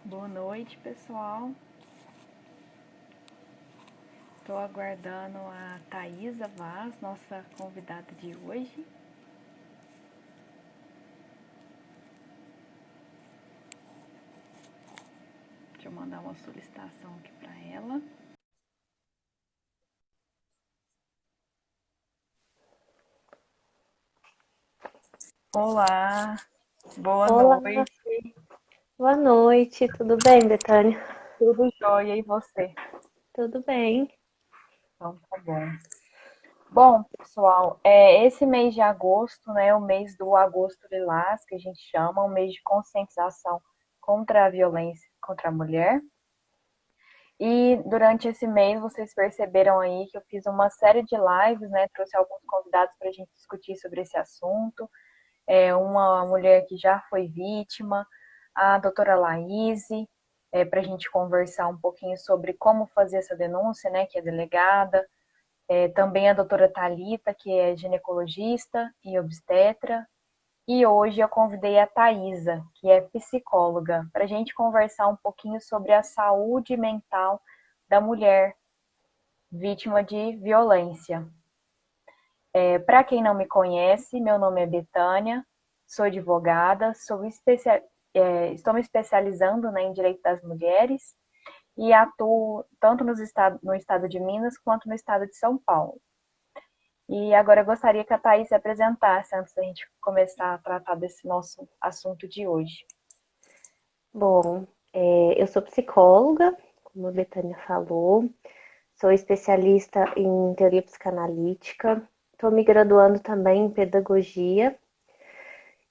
Boa noite, pessoal. Estou aguardando a Thaisa Vaz, nossa convidada de hoje. Deixa eu mandar uma solicitação aqui para ela. Olá, boa Olá, noite. boa noite, tudo bem, Betânia? Tudo jóia e você? Tudo bem. Então tá bom. Bom, pessoal, esse mês de agosto, né, o mês do Agosto Lilás, que a gente chama, um mês de conscientização contra a violência contra a mulher. E durante esse mês vocês perceberam aí que eu fiz uma série de lives, né? Trouxe alguns convidados para a gente discutir sobre esse assunto. Uma mulher que já foi vítima, a doutora Laíse, para a gente conversar um pouquinho sobre como fazer essa denúncia, né? Que é delegada. Também a doutora Talita, que é ginecologista e obstetra. E hoje eu convidei a Thaisa, que é psicóloga, para a gente conversar um pouquinho sobre a saúde mental da mulher vítima de violência. Para quem não me conhece, meu nome é Betânia, sou advogada, estou me especializando, né, em direito das mulheres e atuo tanto no estado de Minas quanto no estado de São Paulo. E agora eu gostaria que a Thaís se apresentasse antes da gente começar a tratar desse nosso assunto de hoje. Bom, eu sou psicóloga, como a Betânia falou, sou especialista em teoria psicanalítica, estou me graduando também em pedagogia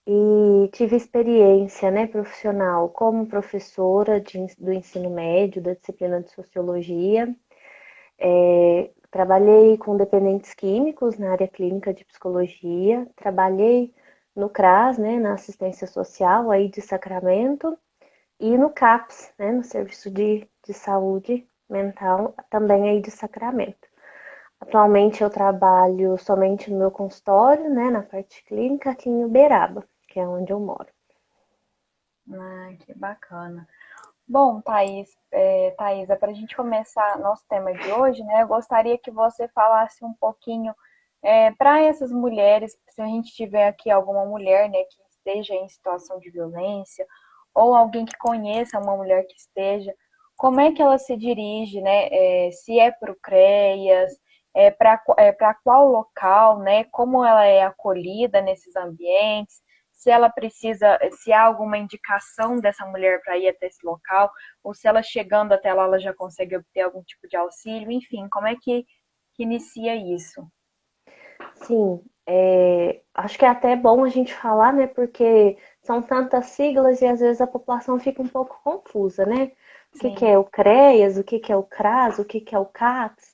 e tive experiência, né, profissional como professora do ensino médio, da disciplina de sociologia. Trabalhei com dependentes químicos na área clínica de psicologia, trabalhei no CRAS, né, na assistência social aí de Sacramento, e no CAPS, né, no Serviço de Saúde Mental, também aí de Sacramento. Atualmente eu trabalho somente no meu consultório, né, na parte clínica aqui em Uberaba, que é onde eu moro. Ah, que bacana. Bom, Thaisa, para a gente começar nosso tema de hoje, né, eu gostaria que você falasse um pouquinho para essas mulheres, se a gente tiver aqui alguma mulher, né, que esteja em situação de violência, ou alguém que conheça uma mulher que esteja, como é que ela se dirige, né, se é para o CREAS, para qual local, né, como ela é acolhida nesses ambientes, se ela precisa, se há alguma indicação dessa mulher para ir até esse local, ou se ela chegando até lá ela já consegue obter algum tipo de auxílio, enfim, como é que inicia isso? Sim, acho que é até bom a gente falar, né, porque são tantas siglas e às vezes a população fica um pouco confusa, né? O que que Sim. é o CREAS, o que que é o CRAS, o que que é o CAPS.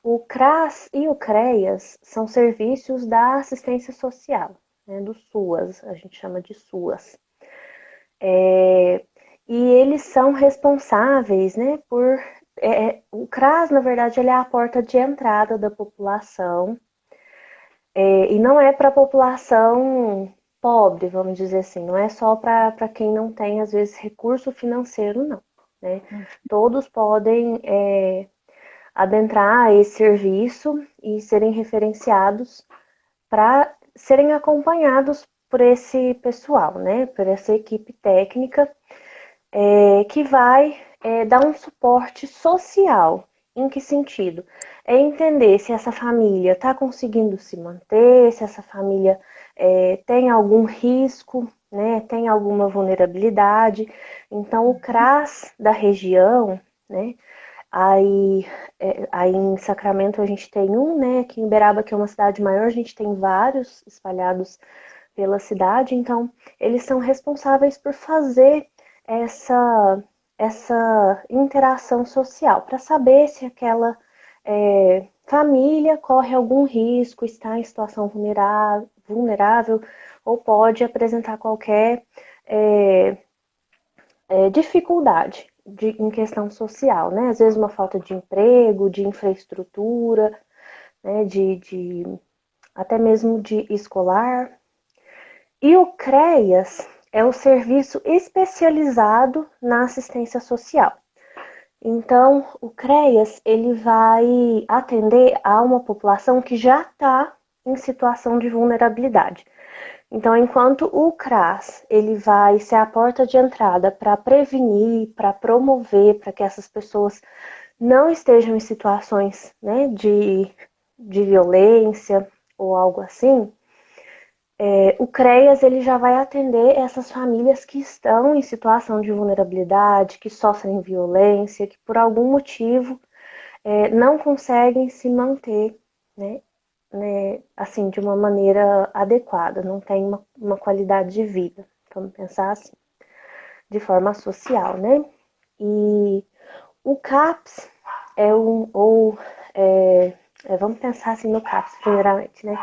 O CRAS e o CREAS são serviços da assistência social, né, do SUAS, a gente chama de SUAS. E eles são responsáveis, né, por... o CRAS, na verdade, ele é a porta de entrada da população. E não é para a população pobre, vamos dizer assim, não é só para quem não tem, às vezes, recurso financeiro, não. Né? Todos podem adentrar esse serviço e serem referenciados para serem acompanhados por esse pessoal, né? Por essa equipe técnica que vai dar um suporte social. Em que sentido? É entender se essa família está conseguindo se manter, se essa família tem algum risco, né, tem alguma vulnerabilidade. Então, o CRAS da região, né, aí em Sacramento a gente tem um, né, aqui em Uberaba, que é uma cidade maior, a gente tem vários espalhados pela cidade, então eles são responsáveis por fazer essa, essa interação social, para saber se aquela família corre algum risco, está em situação vulnerável ou pode apresentar qualquer é, dificuldade em questão social, né? Às vezes uma falta de emprego, de infraestrutura, né? Até mesmo de escolar. E o CREAS, é o serviço especializado na assistência social. Então, o CREAS ele vai atender a uma população que já está em situação de vulnerabilidade. Então, enquanto o CRAS ele vai ser a porta de entrada para prevenir, para promover, para que essas pessoas não estejam em situações, né, de violência ou algo assim, o CREAS ele já vai atender essas famílias que estão em situação de vulnerabilidade, que sofrem violência, que por algum motivo não conseguem se manter, assim, de uma maneira adequada, não tem uma qualidade de vida, vamos pensar assim, de forma social, né? E o CAPS vamos pensar assim no CAPS primeiramente, né?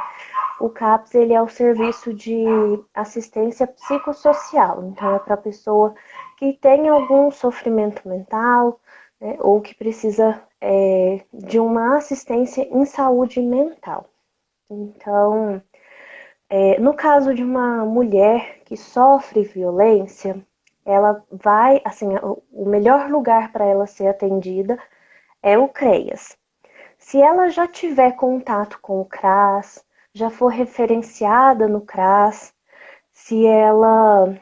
O CAPS ele é o serviço de assistência psicossocial, então é para a pessoa que tem algum sofrimento mental, né, ou que precisa de uma assistência em saúde mental. Então, no caso de uma mulher que sofre violência, ela vai, assim, o melhor lugar para ela ser atendida é o CREAS. Se ela já tiver contato com o CRAS, já for referenciada no CRAS, se ela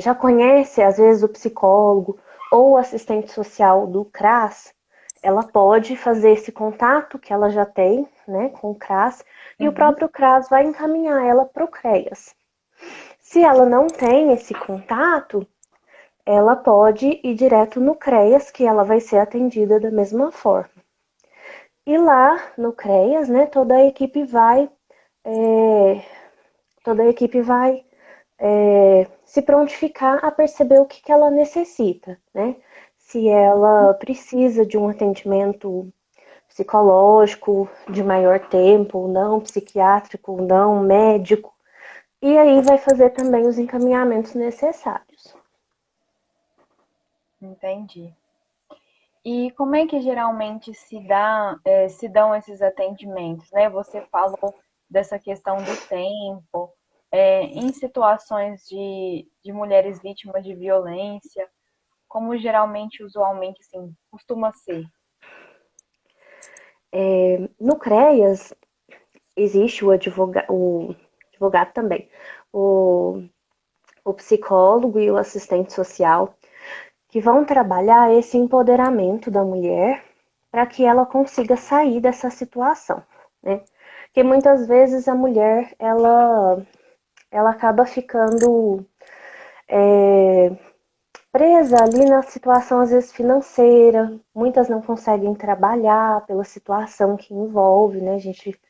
já conhece, às vezes, o psicólogo ou o assistente social do CRAS, ela pode fazer esse contato que ela já tem, né, com o CRAS, e o Uhum. próprio CRAS vai encaminhar ela para o CREAS. Se ela não tem esse contato, ela pode ir direto no CREAS, que ela vai ser atendida da mesma forma. E lá no CREAS, né, é, toda a equipe vai se prontificar a perceber o que, que ela necessita, né? Se ela precisa de um atendimento psicológico de maior tempo ou não, psiquiátrico ou não, médico, e aí vai fazer também os encaminhamentos necessários. Entendi. E como é que geralmente se dão esses atendimentos, né? Você falou dessa questão do tempo, em situações de mulheres vítimas de violência, como geralmente, usualmente, assim, costuma ser. No CREAS existe o advogado também, o, o psicólogo e o assistente social, que vão trabalhar esse empoderamento da mulher para que ela consiga sair dessa situação, né? Porque muitas vezes a mulher ela acaba ficando presa ali na situação às vezes financeira, muitas não conseguem trabalhar pela situação que envolve, né? A gente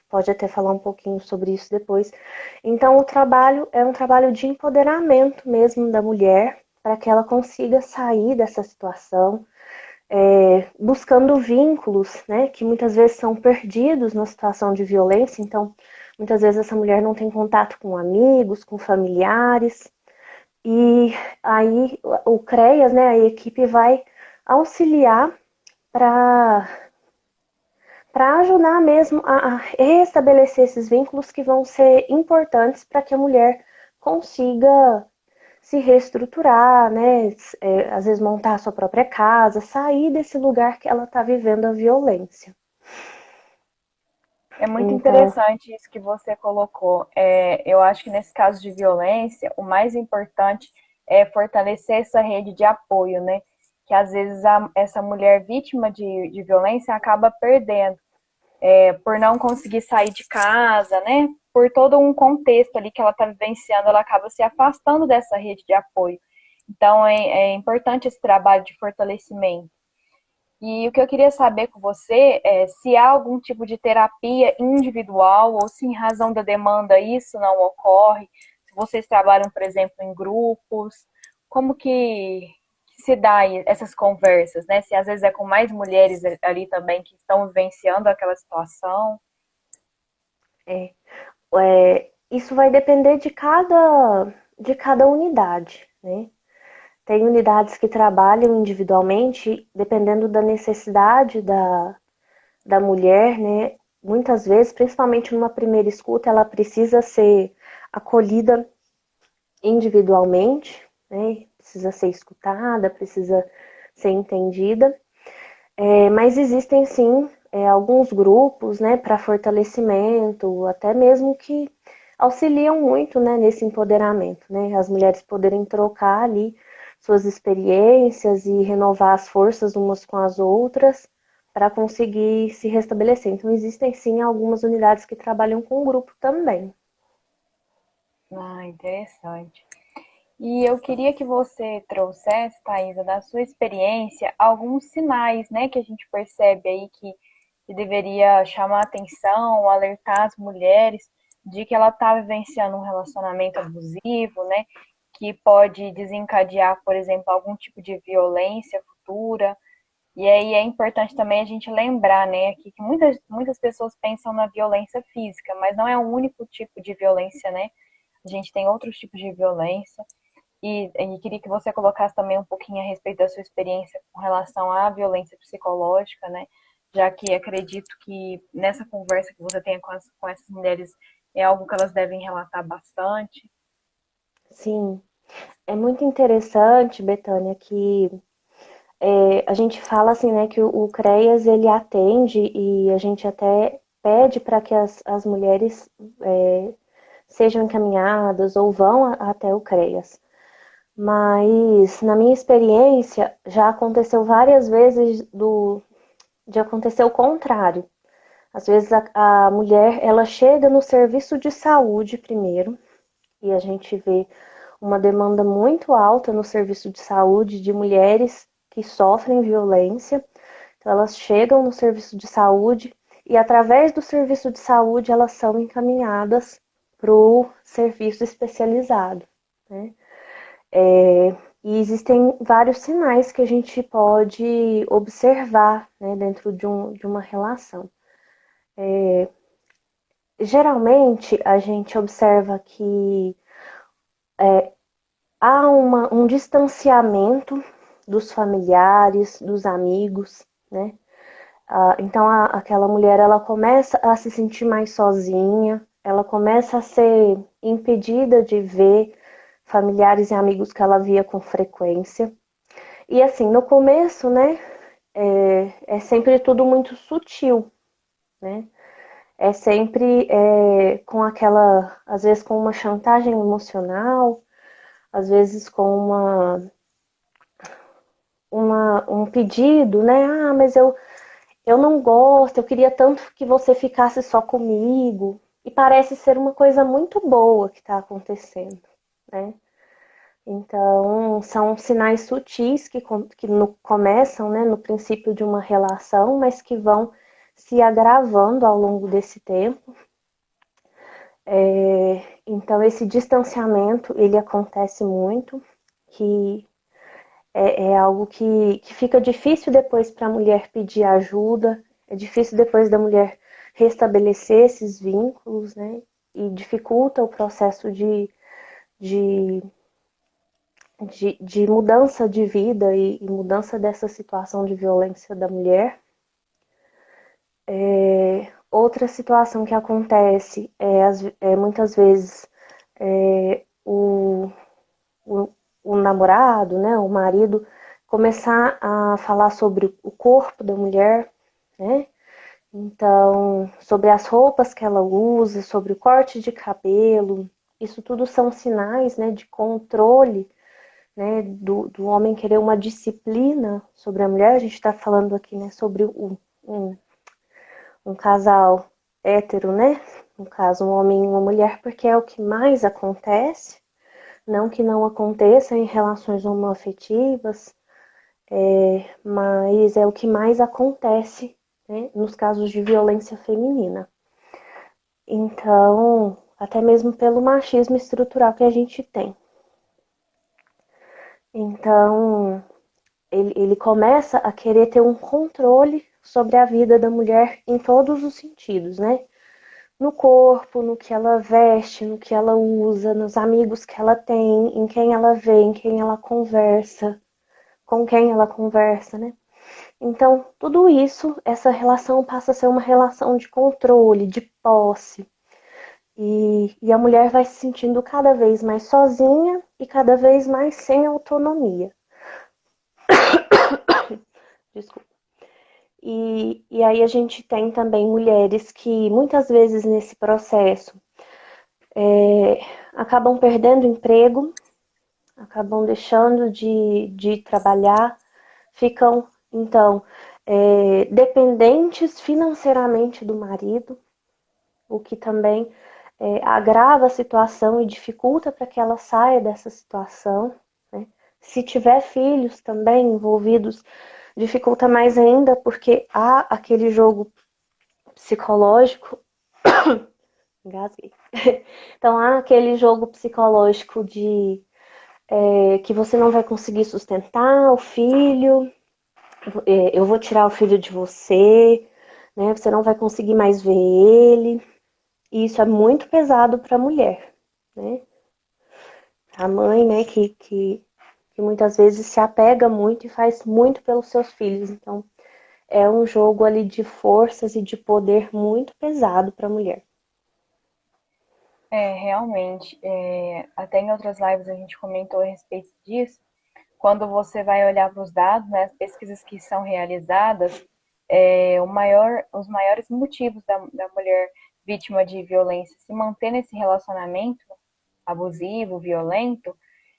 pode até falar um pouquinho sobre isso depois. Então o trabalho é um trabalho de empoderamento mesmo da mulher para que ela consiga sair dessa situação, buscando vínculos, né, que muitas vezes são perdidos na situação de violência. Então, muitas vezes essa mulher não tem contato com amigos, com familiares, e aí o CREAS, né, a equipe vai auxiliar para ajudar mesmo a restabelecer esses vínculos que vão ser importantes para que a mulher consiga se reestruturar, né? Às vezes montar a sua própria casa, sair desse lugar que ela está vivendo a violência. É muito Então, interessante isso que você colocou. Eu acho que nesse caso de violência, o mais importante é fortalecer essa rede de apoio, né? Que às vezes essa mulher vítima de violência acaba perdendo, por não conseguir sair de casa, né? Por todo um contexto ali que ela está vivenciando, ela acaba se afastando dessa rede de apoio. Então é importante esse trabalho de fortalecimento. E o que eu queria saber com você é se há algum tipo de terapia individual ou se em razão da demanda isso não ocorre, se vocês trabalham, por exemplo, em grupos, como que se dá essas conversas, né? Se às vezes é com mais mulheres ali também que estão vivenciando aquela situação. isso vai depender de cada unidade, né? Tem unidades que trabalham individualmente, dependendo da necessidade da mulher, né? Muitas vezes, principalmente numa primeira escuta, ela precisa ser acolhida individualmente, né? Precisa ser escutada, precisa ser entendida. Mas existem sim alguns grupos, né, para fortalecimento, até mesmo que auxiliam muito, né, nesse empoderamento, né, as mulheres poderem trocar ali suas experiências e renovar as forças umas com as outras para conseguir se restabelecer. Então existem sim algumas unidades que trabalham com grupo também. Ah, interessante. E eu queria que você trouxesse, Thaisa, da sua experiência, alguns sinais, né, que a gente percebe aí que deveria chamar a atenção, alertar as mulheres de que ela está vivenciando um relacionamento abusivo, né, que pode desencadear, por exemplo, algum tipo de violência futura. E aí é importante também a gente lembrar, né, aqui que muitas pessoas pensam na violência física, mas não é o único tipo de violência, né? A gente tem outros tipos de violência. E queria que você colocasse também um pouquinho a respeito da sua experiência com relação à violência psicológica, né? Já que acredito que nessa conversa que você tem com essas mulheres é algo que elas devem relatar bastante. Sim, é muito interessante, Betânia, que a gente fala assim, né, que o CREAS ele atende e a gente até pede para que as mulheres sejam encaminhadas ou vão até o CREAS. Mas na minha experiência já aconteceu várias vezes de acontecer o contrário. Às vezes a mulher ela chega no serviço de saúde primeiro e a gente vê uma demanda muito alta no serviço de saúde de mulheres que sofrem violência. Então, elas chegam no serviço de saúde e, através do serviço de saúde, elas são encaminhadas para o serviço especializado. Né? E existem vários sinais que a gente pode observar, né, dentro de uma relação. Geralmente, a gente observa que há um distanciamento dos familiares, dos amigos, né? Então aquela mulher ela começa a se sentir mais sozinha, ela começa a ser impedida de ver familiares e amigos que ela via com frequência. E assim, no começo, né, é sempre tudo muito sutil, né? É sempre com aquela, às vezes com uma chantagem emocional, às vezes com um pedido, né? Ah, mas eu não gosto, eu queria tanto que você ficasse só comigo. E parece ser uma coisa muito boa que está acontecendo, né? Então, são sinais sutis que começam, né, no princípio de uma relação, mas que vão se agravando ao longo desse tempo. Então, esse distanciamento, ele acontece muito, que é algo que fica difícil depois para a mulher pedir ajuda, é difícil depois da mulher restabelecer esses vínculos, né? E dificulta o processo de, de mudança de vida e mudança dessa situação de violência da mulher. Outra situação que acontece muitas vezes o, o, o namorado, né, o marido, começar a falar sobre o corpo da mulher, né? Então, sobre as roupas que ela usa, sobre o corte de cabelo, isso tudo são sinais, né, de controle, né, do homem querer uma disciplina sobre a mulher. A gente está falando aqui, né, sobre um casal hétero, né? No caso, um homem e uma mulher, porque é o que mais acontece. Não que não aconteça em relações homoafetivas, mas é o que mais acontece, né, nos casos de violência feminina. Então, até mesmo pelo machismo estrutural que a gente tem. Então, ele começa a querer ter um controle sobre a vida da mulher em todos os sentidos, né? No corpo, no que ela veste, no que ela usa, nos amigos que ela tem, em quem ela vê, em quem ela conversa, com quem ela conversa, né? Então, tudo isso, essa relação passa a ser uma relação de controle, de posse. E a mulher vai se sentindo cada vez mais sozinha e cada vez mais sem autonomia. Desculpa. E aí a gente tem também mulheres que muitas vezes nesse processo acabam perdendo emprego, acabam deixando de trabalhar, ficam então dependentes financeiramente do marido, o que também agrava a situação e dificulta para que ela saia dessa situação. Né? Se tiver filhos também envolvidos, dificulta mais ainda, porque há aquele jogo psicológico. Engasguei. Então há aquele jogo psicológico de que você não vai conseguir sustentar o filho, eu vou tirar o filho de você, né? Você não vai conseguir mais ver ele. E isso é muito pesado para a mulher, né? A mãe, né, que muitas vezes se apega muito e faz muito pelos seus filhos. Então, é um jogo ali de forças e de poder muito pesado para a mulher. Realmente, até em outras lives a gente comentou a respeito disso. Quando você vai olhar para os dados, né, as pesquisas que são realizadas, os maiores motivos da mulher vítima de violência se manter nesse relacionamento abusivo, violento,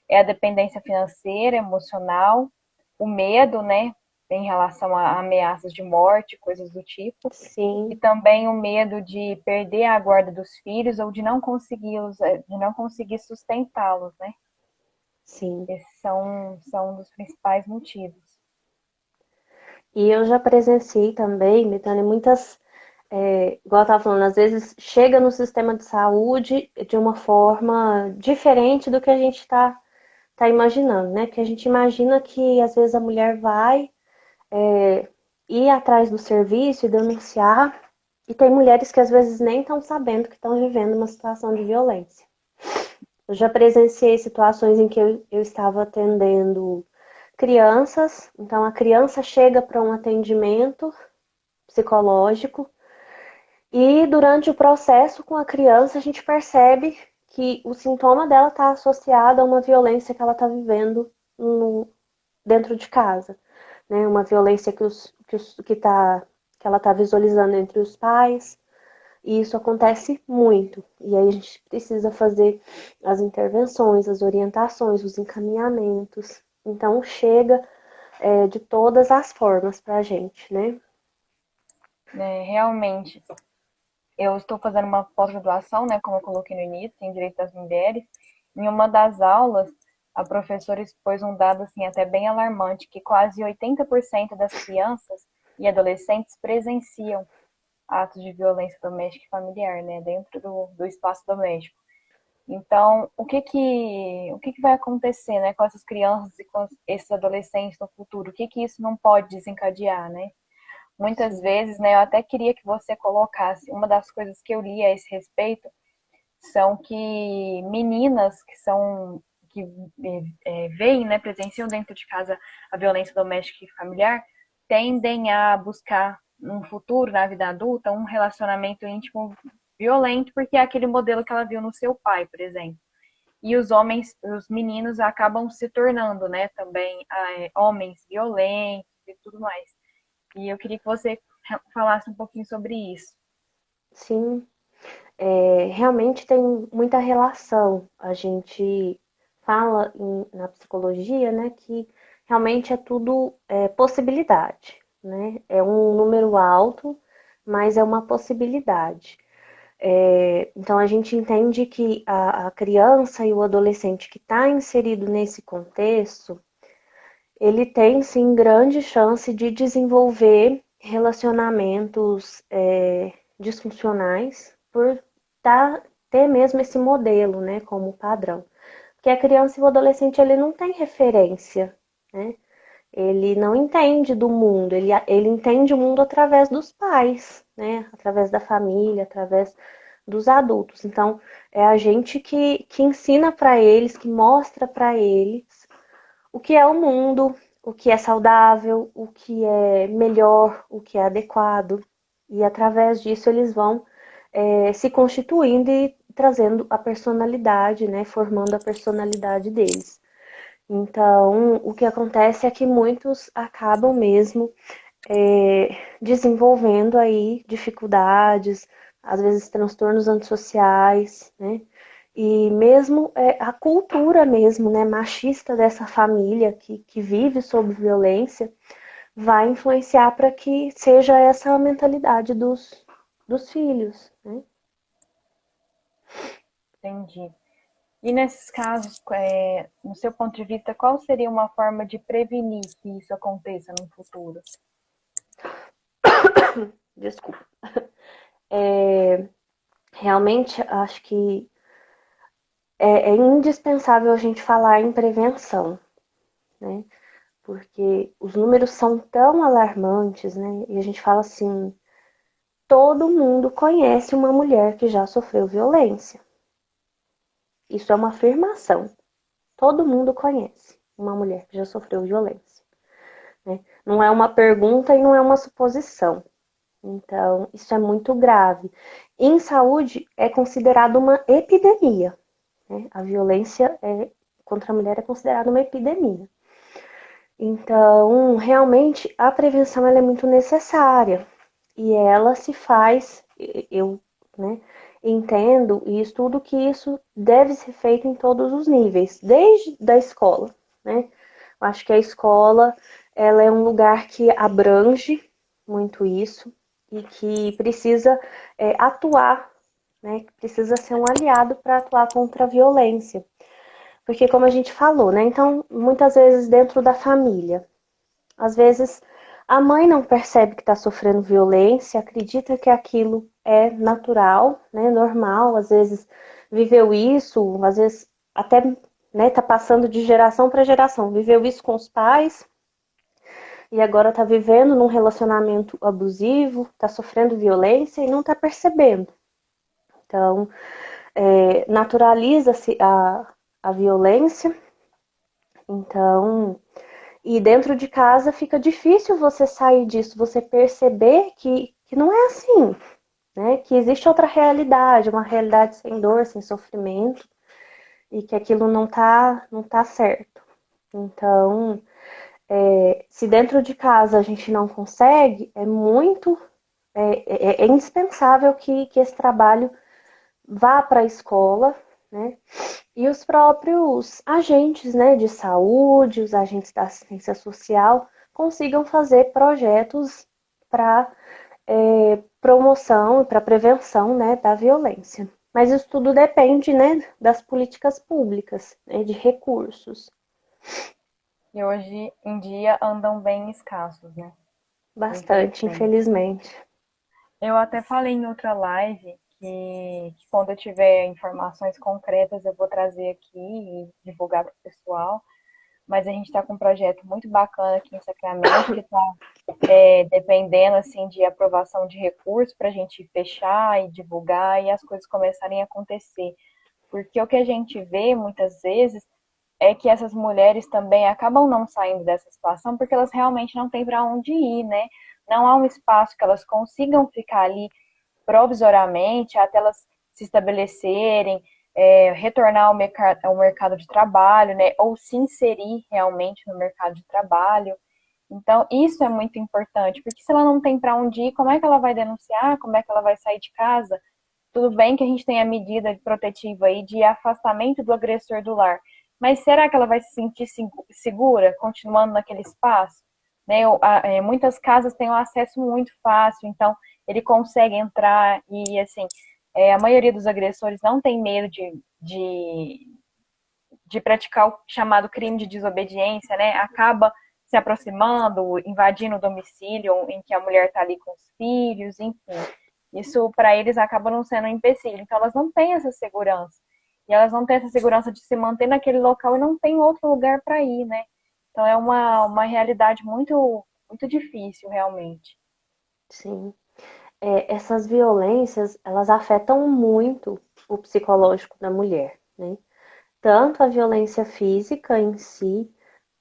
é a dependência financeira, emocional, o medo, né, em relação a ameaças de morte, coisas do tipo, e Sim, também o medo de perder a guarda dos filhos ou de não conseguir sustentá-los, né? sim. Esses são um dos principais motivos. E eu já presenciei também, Mitane, muitas, igual eu estava falando, às vezes chega no sistema de saúde de uma forma diferente do que a gente tá imaginando, né? Porque a gente imagina que às vezes a mulher vai ir atrás do serviço e denunciar, e tem mulheres que às vezes nem estão sabendo que estão vivendo uma situação de violência. Eu já presenciei situações em que eu estava atendendo crianças, então a criança chega para um atendimento psicológico e durante o processo com a criança a gente percebe que o sintoma dela está associado a uma violência que ela está vivendo no, dentro de casa, né? Uma violência que ela está visualizando entre os pais, e isso acontece muito. E aí a gente precisa fazer as intervenções, as orientações, os encaminhamentos. Então chega de todas as formas para a gente, né? Realmente, eu estou fazendo uma pós-graduação, né, como eu coloquei no início, em Direito das Mulheres. Em uma das aulas, a professora expôs um dado assim até bem alarmante, que quase 80% das crianças e adolescentes presenciam atos de violência doméstica e familiar, né, dentro do espaço doméstico. Então, o que vai acontecer, né, com essas crianças e com esses adolescentes no futuro? O que isso não pode desencadear, né? Muitas Sim, vezes, né, eu até queria que você colocasse, uma das coisas que eu li a esse respeito são que meninas que veem, né, presenciam dentro de casa a violência doméstica e familiar, tendem a buscar no futuro, na vida adulta, um relacionamento íntimo violento, porque é aquele modelo que ela viu no seu pai, por exemplo. E os homens, os meninos acabam se tornando, né, também homens violentos e tudo mais. E eu queria que você falasse um pouquinho sobre isso. sim. Realmente tem muita relação. A gente fala na psicologia, né, que realmente é tudo possibilidade, né? É um número alto, mas é uma possibilidade. Então a gente entende que a criança e o adolescente que está inserido nesse contexto, ele tem sim grande chance de desenvolver relacionamentos disfuncionais por ter mesmo esse modelo, né, como padrão. Porque a criança e o adolescente ele não tem referência, né? Ele não entende do mundo, ele entende o mundo através dos pais, né? Através da família, através dos adultos. Então, é a gente que ensina para eles, que mostra para eles o que é o mundo, o que é saudável, o que é melhor, o que é adequado. E através disso eles vão se constituindo e trazendo a personalidade, né, formando a personalidade deles. Então, o que acontece é que muitos acabam mesmo desenvolvendo aí dificuldades, às vezes transtornos antissociais, né? E mesmo a cultura mesmo, né, machista dessa família que vive sob violência vai influenciar para que seja essa a mentalidade dos filhos, né? Entendi. E nesses casos, no seu ponto de vista, qual seria uma forma de prevenir que isso aconteça no futuro? Desculpa. Realmente, acho que é indispensável a gente falar em prevenção, né? Porque os números são tão alarmantes, né? E a gente fala assim, todo mundo conhece uma mulher que já sofreu violência. Isso é uma afirmação. Todo mundo conhece uma mulher que já sofreu violência, né? Não é uma pergunta e não é uma suposição. Então, isso é muito grave. Em saúde, é considerado uma epidemia, né? A violência contra a mulher é considerada uma epidemia. Então, realmente, a prevenção ela é muito necessária. E ela se faz, eu, né, entendo e estudo que isso deve ser feito em todos os níveis, desde da escola, né? Eu acho que a escola, ela é um lugar que abrange muito isso e que precisa atuar, né? Que precisa ser um aliado para atuar contra a violência. Porque como a gente falou, né? Então, muitas vezes dentro da família, às vezes a mãe não percebe que está sofrendo violência, acredita que aquilo é natural, né, normal, às vezes viveu isso, às vezes até tá passando de geração para geração, viveu isso com os pais e agora está vivendo num relacionamento abusivo, está sofrendo violência e não está percebendo. Então, naturaliza-se a violência, então e dentro de casa fica difícil você sair disso, você perceber que não é assim, né? Que existe outra realidade, uma realidade sem dor, sem sofrimento, e que aquilo não tá certo. Então, se dentro de casa a gente não consegue, é indispensável que esse trabalho vá para a escola, né? E os próprios agentes, né, de saúde, os agentes da assistência social, consigam fazer projetos para promoção e para prevenção, né, da violência. Mas isso tudo depende, né, das políticas públicas, né, de recursos. E hoje em dia andam bem escassos, né? Bastante, Infelizmente. infelizmente. Eu até falei em outra live que quando eu tiver informações concretas eu vou trazer aqui e divulgar para o pessoal. Mas a gente está com um projeto muito bacana aqui em Sacramento que está dependendo assim de aprovação de recursos para a gente fechar e divulgar e as coisas começarem a acontecer. Porque o que a gente vê muitas vezes é que essas mulheres também acabam não saindo dessa situação porque elas realmente não têm para onde ir, né? Não há um espaço que elas consigam ficar ali provisoriamente até elas se estabelecerem, retornar ao mercado de trabalho, né? Ou se inserir realmente no mercado de trabalho. Então, isso é muito importante, porque se ela não tem para onde ir, como é que ela vai denunciar? Como é que ela vai sair de casa? Tudo bem que a gente tem a medida protetiva aí de afastamento do agressor do lar, mas será que ela vai se sentir segura continuando naquele espaço? Né? Muitas casas têm um acesso muito fácil, então ele consegue entrar e, assim, a maioria dos agressores não tem medo de praticar o chamado crime de desobediência, né? Acaba se aproximando, invadindo o domicílio em que a mulher está ali com os filhos, enfim. Isso para eles acaba não sendo um empecilho. Então elas não têm essa segurança. E elas não têm essa segurança de se manter naquele local e não tem outro lugar para ir, né? Então é uma realidade muito, muito difícil, realmente. Sim. Essas violências, elas afetam muito o psicológico da mulher, né? Tanto a violência física em si,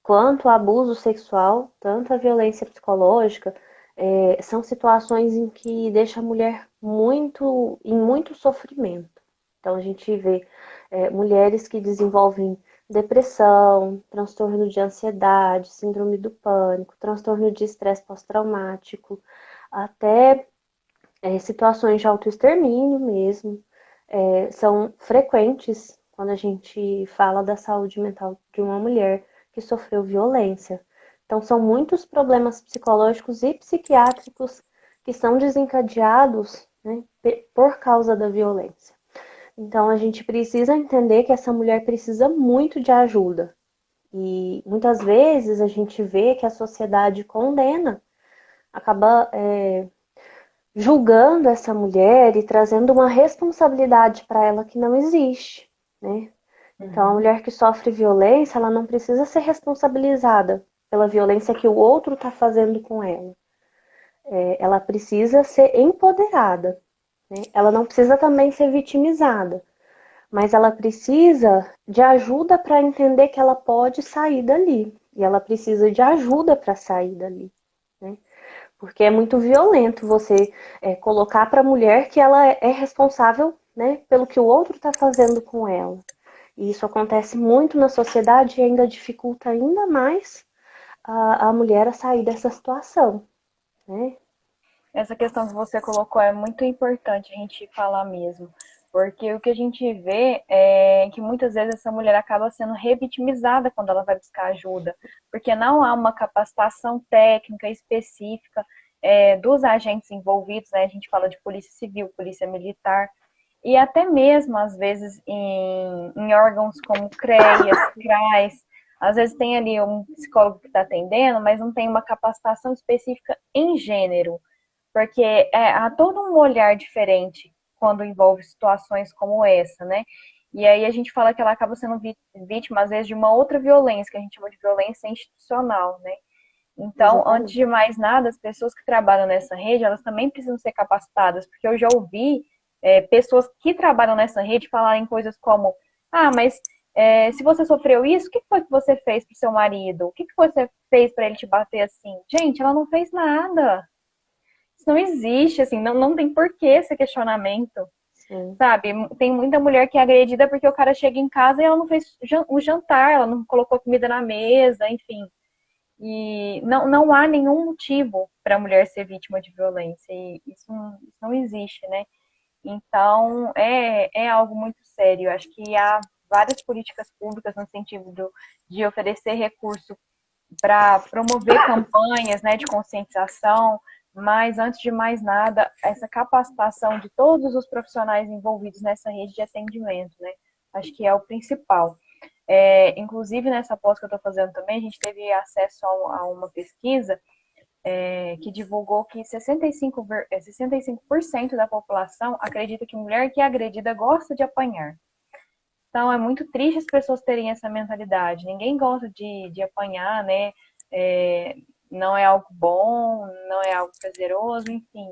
quanto o abuso sexual, tanto a violência psicológica, são situações em que deixa a mulher em muito sofrimento, Então a gente vê mulheres que desenvolvem depressão, transtorno de ansiedade, síndrome do pânico, transtorno de estresse pós-traumático, até situações de autoextermínio mesmo, são frequentes quando a gente fala da saúde mental de uma mulher que sofreu violência. Então, são muitos problemas psicológicos e psiquiátricos que são desencadeados, né, por causa da violência. Então, a gente precisa entender que essa mulher precisa muito de ajuda. E muitas vezes a gente vê que a sociedade condena, acaba julgando essa mulher e trazendo uma responsabilidade para ela que não existe, né? Então, a mulher que sofre violência, ela não precisa ser responsabilizada pela violência que o outro está fazendo com ela. Ela precisa ser empoderada, né? Ela não precisa também ser vitimizada, mas ela precisa de ajuda para entender que ela pode sair dali. E ela precisa de ajuda para sair dali, né? Porque é muito violento você colocar para a mulher que ela é responsável, né, pelo que o outro está fazendo com ela. E isso acontece muito na sociedade e ainda dificulta ainda mais a mulher a sair dessa situação, né? Essa questão que você colocou é muito importante a gente falar mesmo, porque o que a gente vê é que muitas vezes essa mulher acaba sendo revitimizada quando ela vai buscar ajuda, porque não há uma capacitação técnica específica dos agentes envolvidos, né? A gente fala de polícia civil, polícia militar, e até mesmo, às vezes, em órgãos como CREAS, CRAS, às vezes tem ali um psicólogo que está atendendo, mas não tem uma capacitação específica em gênero, porque há todo um olhar diferente quando envolve situações como essa, né? E aí a gente fala que ela acaba sendo vítima, às vezes, de uma outra violência, que a gente chama de violência institucional, né? Então, antes Exatamente. de mais nada, as pessoas que trabalham nessa rede, elas também precisam ser capacitadas, porque eu já ouvi pessoas que trabalham nessa rede falarem coisas como: ah, mas se você sofreu isso, o que foi que você fez pro seu marido? O que foi que você fez para ele te bater assim? Gente, ela não fez nada. Isso não existe, assim, não tem porquê esse questionamento, Sim, sabe? Tem muita mulher que é agredida porque o cara chega em casa e ela não fez o jantar, ela não colocou comida na mesa, enfim. E não há nenhum motivo para a mulher ser vítima de violência, e isso não existe, né? Então, é algo muito sério. Eu acho que há várias políticas públicas no sentido de oferecer recurso para promover campanhas, né, de conscientização, mas antes de mais nada, essa capacitação de todos os profissionais envolvidos nessa rede de atendimento, né? Acho que é o principal. Inclusive, nessa pós que eu estou fazendo também, a gente teve acesso a uma pesquisa que divulgou que 65% da população acredita que mulher que é agredida gosta de apanhar. Então, é muito triste as pessoas terem essa mentalidade. Ninguém gosta de apanhar, né? É, não é algo bom, não é algo prazeroso, enfim,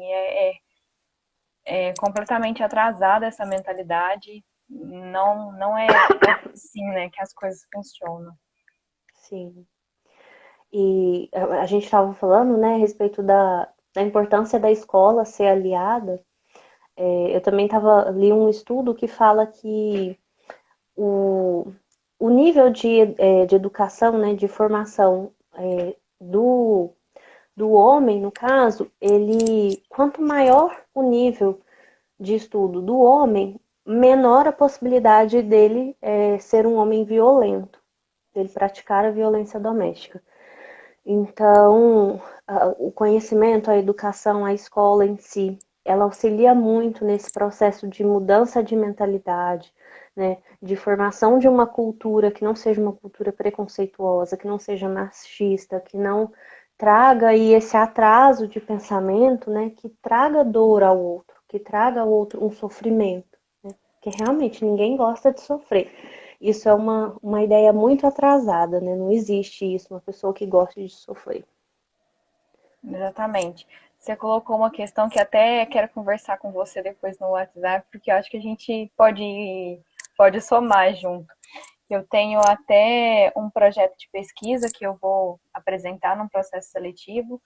é completamente atrasada essa mentalidade. Não é assim, né, que as coisas funcionam. sim. E a gente estava falando, né, a respeito da importância da escola ser aliada. Eu também li um estudo que fala que o, o nível de educação, né, de formação do homem, no caso, quanto maior o nível de estudo do homem, menor a possibilidade dele ser um homem violento, dele praticar a violência doméstica. Então, o conhecimento, a educação, a escola em si, ela auxilia muito nesse processo de mudança de mentalidade, né, de formação de uma cultura que não seja uma cultura preconceituosa, que não seja machista, que não traga aí esse atraso de pensamento, né, que traga dor ao outro, que traga ao outro um sofrimento, né, porque realmente ninguém gosta de sofrer. Isso é uma ideia muito atrasada, né? Não existe isso, uma pessoa que gosta de sofrer. Exatamente. Você colocou uma questão que até quero conversar com você depois no WhatsApp, porque eu acho que a gente pode somar junto. Eu tenho até um projeto de pesquisa que eu vou apresentar num processo seletivo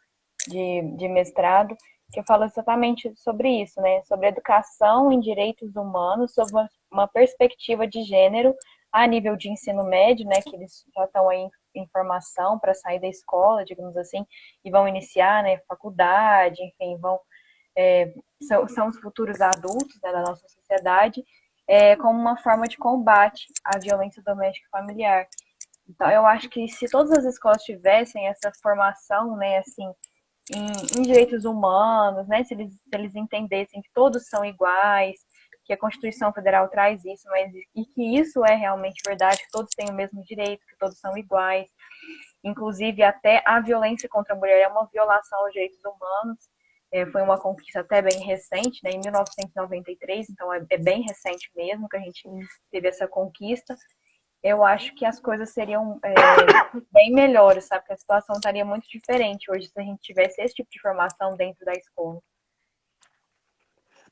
de mestrado, que fala exatamente sobre isso, né? Sobre educação em direitos humanos, sobre uma perspectiva de gênero a nível de ensino médio, né? Que eles já estão aí em formação para sair da escola, digamos assim, e vão iniciar, né? Faculdade, enfim, são os futuros adultos, né, da nossa sociedade, como uma forma de combate à violência doméstica e familiar. Então, eu acho que se todas as escolas tivessem essa formação, né, assim, em direitos humanos, né, se eles entendessem que todos são iguais, que a Constituição Federal traz isso, e que isso é realmente verdade, que todos têm o mesmo direito, que todos são iguais, inclusive até a violência contra a mulher é uma violação aos direitos humanos, foi uma conquista até bem recente, né, em 1993, então é bem recente mesmo que a gente teve essa conquista. Eu acho que as coisas seriam bem melhores, sabe? Que a situação estaria muito diferente hoje se a gente tivesse esse tipo de formação dentro da escola.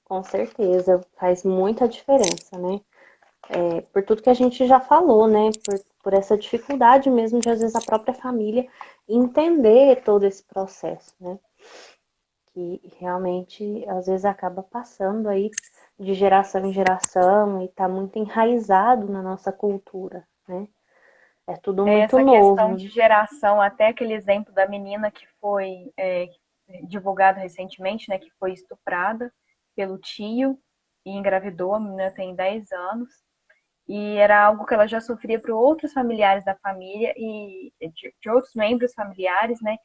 Com certeza, faz muita diferença, né? Por tudo que a gente já falou, né? Por essa dificuldade mesmo de, às vezes, a própria família entender todo esse processo, né? Que realmente, às vezes, acaba passando aí de geração em geração e tá muito enraizado na nossa cultura, né? É tudo muito Essa questão novo. de geração, até aquele exemplo da menina que foi divulgado recentemente, né? Que foi estuprada pelo tio e engravidou, a menina tem 10 anos. E era algo que ela já sofria por outros familiares da família e de outros membros familiares, né?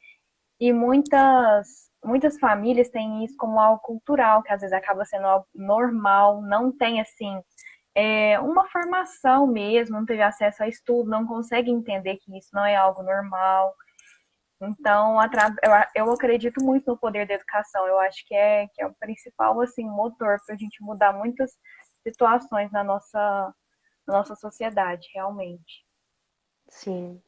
E muitas famílias têm isso como algo cultural, que às vezes acaba sendo algo normal, não tem assim uma formação mesmo, não teve acesso a estudo, não consegue entender que isso não é algo normal. Então, eu acredito muito no poder da educação. Eu acho que é o principal assim motor para a gente mudar muitas situações na nossa sociedade, realmente. Sim,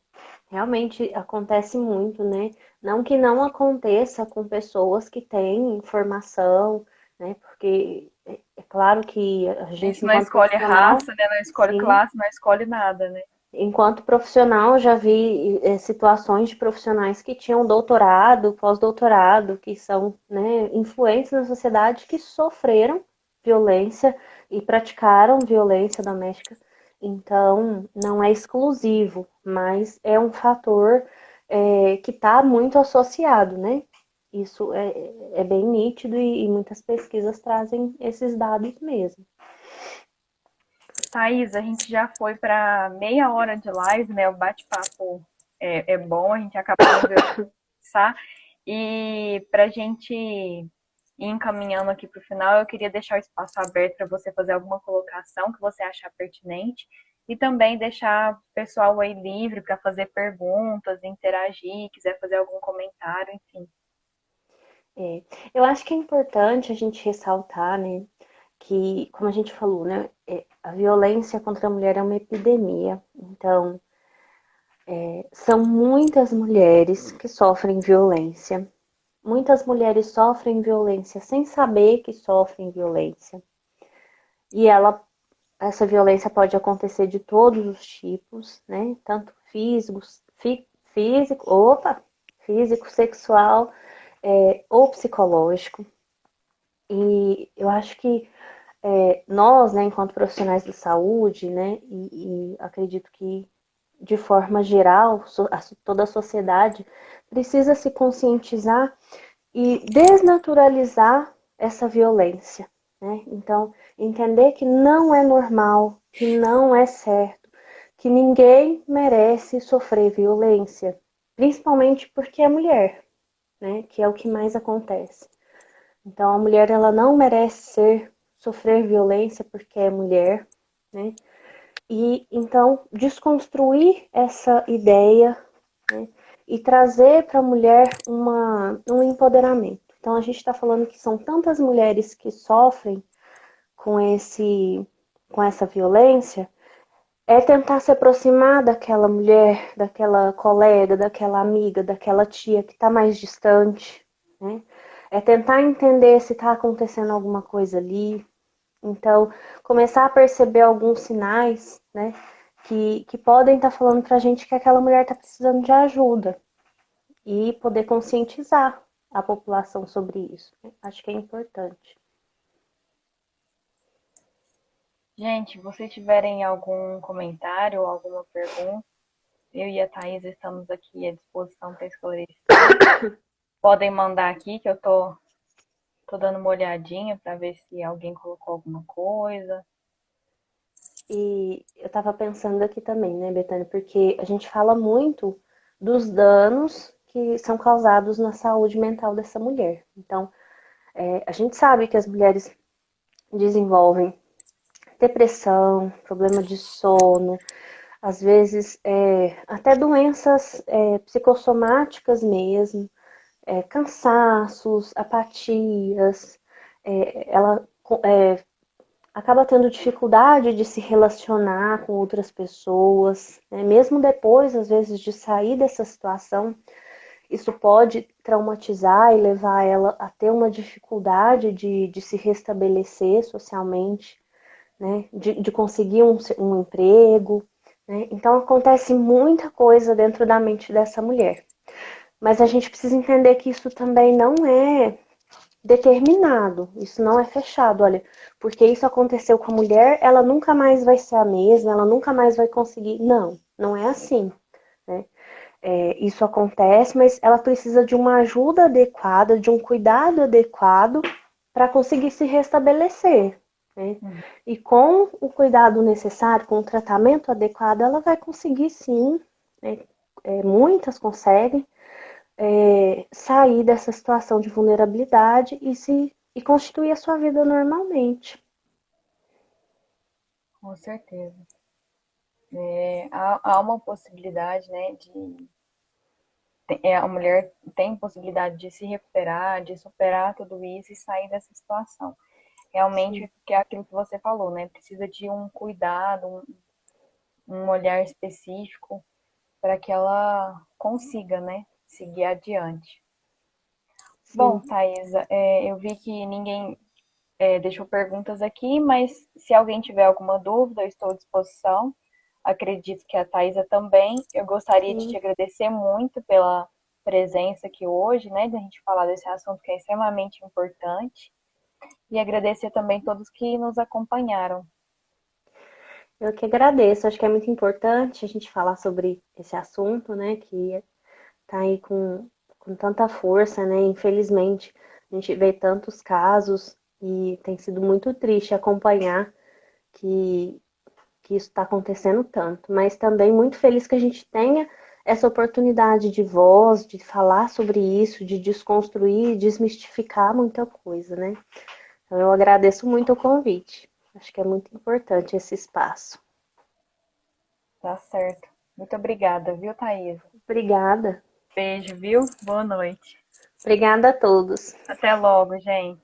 realmente acontece muito, né? Não que não aconteça com pessoas que têm formação, né? Porque é claro que a A gente gente, não enquanto escolhe profissional, raça, né? Não escolhe sim, classe, não escolhe nada, né? enquanto profissional já vi situações de profissionais que tinham doutorado, pós-doutorado, que são, né, influentes na sociedade, que sofreram violência e praticaram violência doméstica. Então, não é exclusivo, mas é um fator que está muito associado, né? Isso é bem nítido e muitas pesquisas trazem esses dados mesmo. Thaís, a gente já foi para meia hora de live, né? O bate-papo é bom, a gente acaba não vendo passar. E para a gente ir encaminhando aqui para o final, eu queria deixar o espaço aberto para você fazer alguma colocação que você achar pertinente e também deixar o pessoal aí livre para fazer perguntas, interagir, quiser fazer algum comentário, enfim. É, eu acho que é importante a gente ressaltar, né, que, como a gente falou, né, a violência contra a mulher é uma epidemia. Então, são muitas mulheres que sofrem violência. Muitas mulheres sofrem violência sem saber que sofrem violência. E essa violência pode acontecer de todos os tipos, né? Tanto físico, sexual, ou psicológico. E eu acho que nós, né, enquanto profissionais da saúde, né, e acredito que de forma geral, toda a sociedade precisa se conscientizar e desnaturalizar essa violência, né? Então, entender que não é normal, que não é certo, que ninguém merece sofrer violência, principalmente porque é mulher, né? Que é o que mais acontece. Então, a mulher ela não merece sofrer violência porque é mulher, né? E então desconstruir essa ideia, né? E trazer para a mulher um empoderamento. Então, a gente está falando que são tantas mulheres que sofrem com com essa violência, é tentar se aproximar daquela mulher, daquela colega, daquela amiga, daquela tia que está mais distante, né? É tentar entender se está acontecendo alguma coisa ali. Então, começar a perceber alguns sinais, né? Que podem estar falando para a gente que aquela mulher está precisando de ajuda e poder conscientizar. a população sobre isso, né? Acho que é importante. Gente, se vocês tiverem algum comentário ou alguma pergunta, eu e a Thaís estamos aqui à disposição para esclarecer. Podem mandar aqui que eu tô dando uma olhadinha para ver se alguém colocou alguma coisa. E eu estava pensando aqui também, né, Betânia, porque a gente fala muito dos danos que são causados na saúde mental dessa mulher. Então, a gente sabe que as mulheres desenvolvem depressão, problema de sono, às vezes até doenças psicossomáticas mesmo, cansaços, apatias, ela acaba tendo dificuldade de se relacionar com outras pessoas, né? Mesmo depois, às vezes, de sair dessa situação, isso pode traumatizar e levar ela a ter uma dificuldade de se restabelecer socialmente, né? De conseguir um emprego, né? Então acontece muita coisa dentro da mente dessa mulher. Mas a gente precisa entender que isso também não é determinado, isso não é fechado, olha, porque isso aconteceu com a mulher, ela nunca mais vai ser a mesma, ela nunca mais vai conseguir. Não, não é assim, né? Isso acontece, mas ela precisa de uma ajuda adequada, de um cuidado adequado para conseguir se restabelecer, né? Uhum. E com o cuidado necessário, com o tratamento adequado, ela vai conseguir sim, né? Muitas conseguem, sair dessa situação de vulnerabilidade e constituir a sua vida normalmente. Com certeza. Há uma possibilidade, né, a mulher tem possibilidade de se recuperar, de superar tudo isso e sair dessa situação. Sim, Realmente, que é aquilo que você falou, né? Precisa de um cuidado, um olhar específico para que ela consiga, né, seguir adiante. Bom, sim. Thaisa, eu vi que ninguém deixou perguntas aqui, mas se alguém tiver alguma dúvida, eu estou à disposição. Acredito que a Thaisa também. Eu gostaria de te Sim. agradecer muito pela presença aqui hoje, né, de a gente falar desse assunto que é extremamente importante. E agradecer também todos que nos acompanharam. Eu que agradeço. Acho que é muito importante a gente falar sobre esse assunto, né? Que tá aí com tanta força, né? Infelizmente, a gente vê tantos casos e tem sido muito triste acompanhar que, que isso está acontecendo tanto. Mas também muito feliz que a gente tenha essa oportunidade de voz, de falar sobre isso, de desconstruir, desmistificar muita coisa, né? Então, eu agradeço muito o convite. Acho que é muito importante esse espaço. Tá certo. Muito obrigada, viu, Thaisa? Obrigada. Beijo, viu? Boa noite. Obrigada a todos. Até logo, gente.